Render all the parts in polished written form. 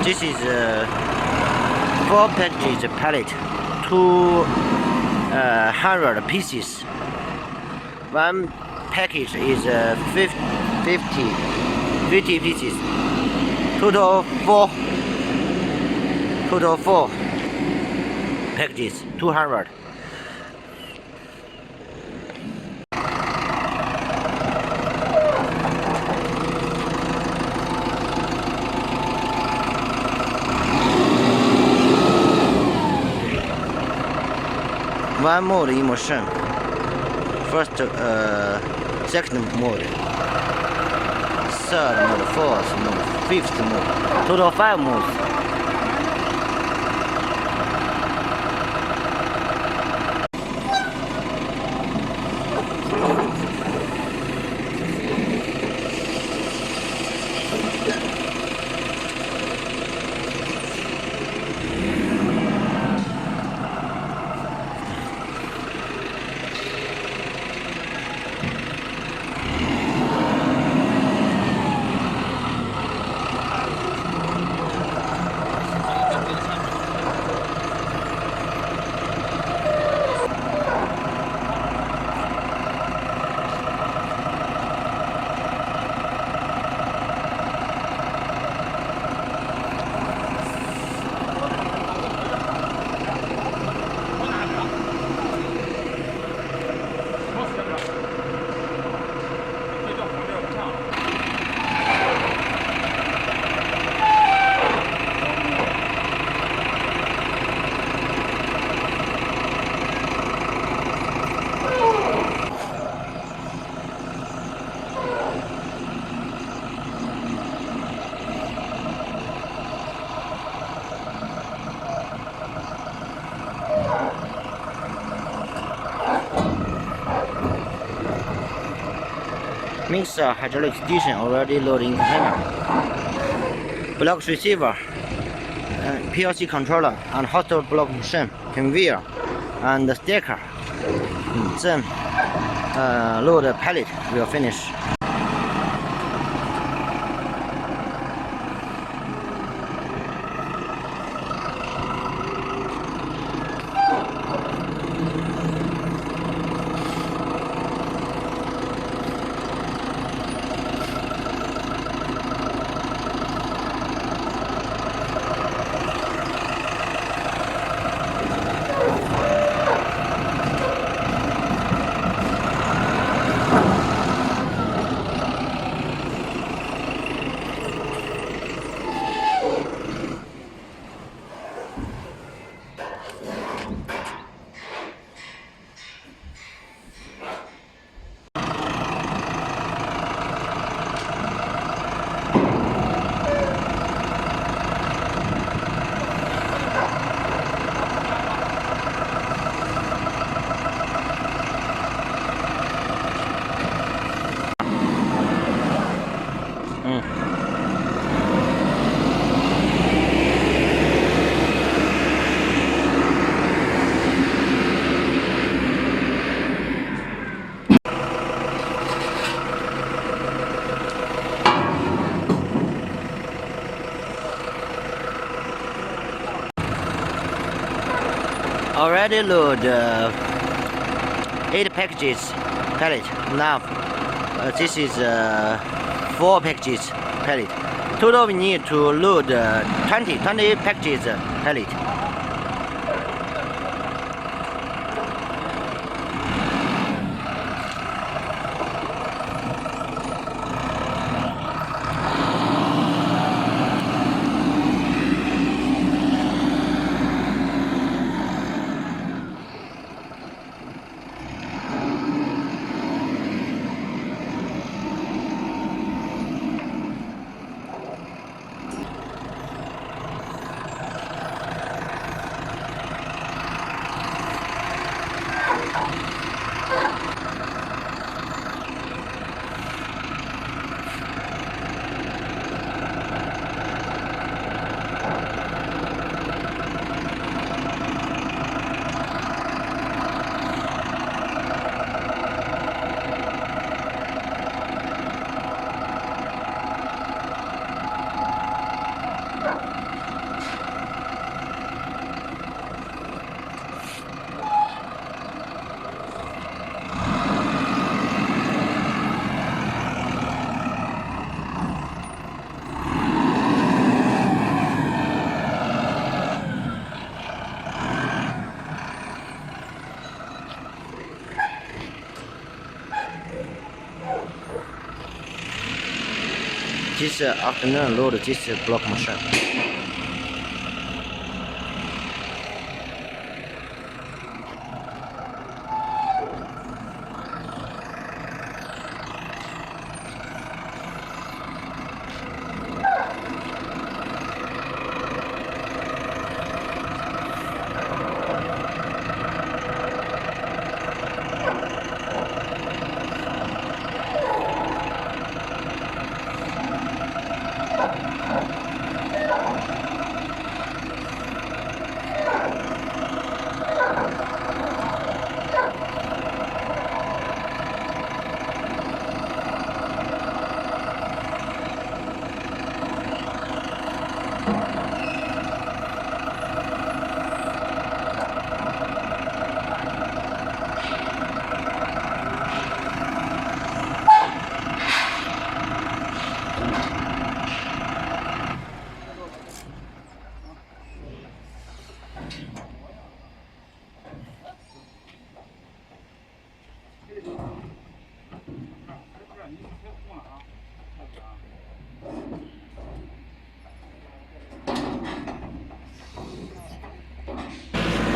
This is 4 packages pallet, 200 pieces. One package is 50 pieces. Total 4 packages, 200. One mode in motion. First, second mode, third mode, fourth mode, fifth mode. Total 5 modes. Mixer hydraulic station already loading container. Block receiver, PLC controller, and hot block machine, conveyor, and stacker. Then load pallet will finish. Already load 8 packages pallet. Now this is 4 packages pallet. Total we need to load 20 packages pallet. this afternoon load this block machine.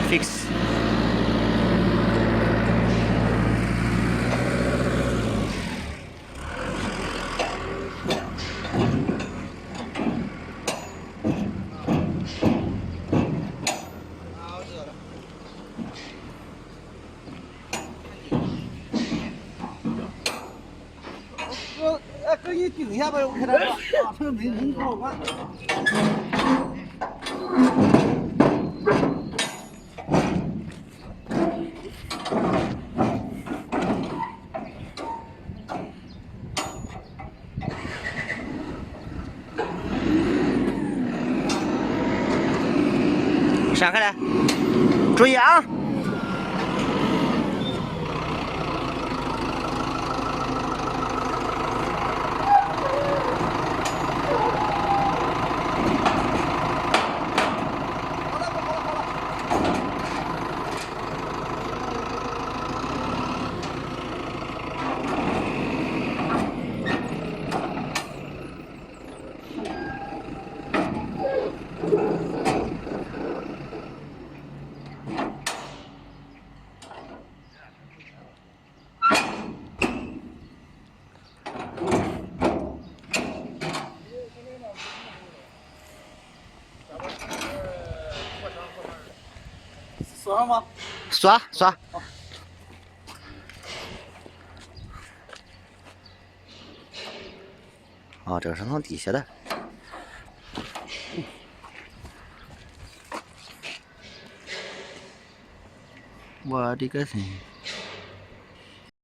Fix.给你顶一下吧，我看他这个没好看。闪开来，注意啊！锁上吗？刷刷。哦，这个是从底下的。我的个天！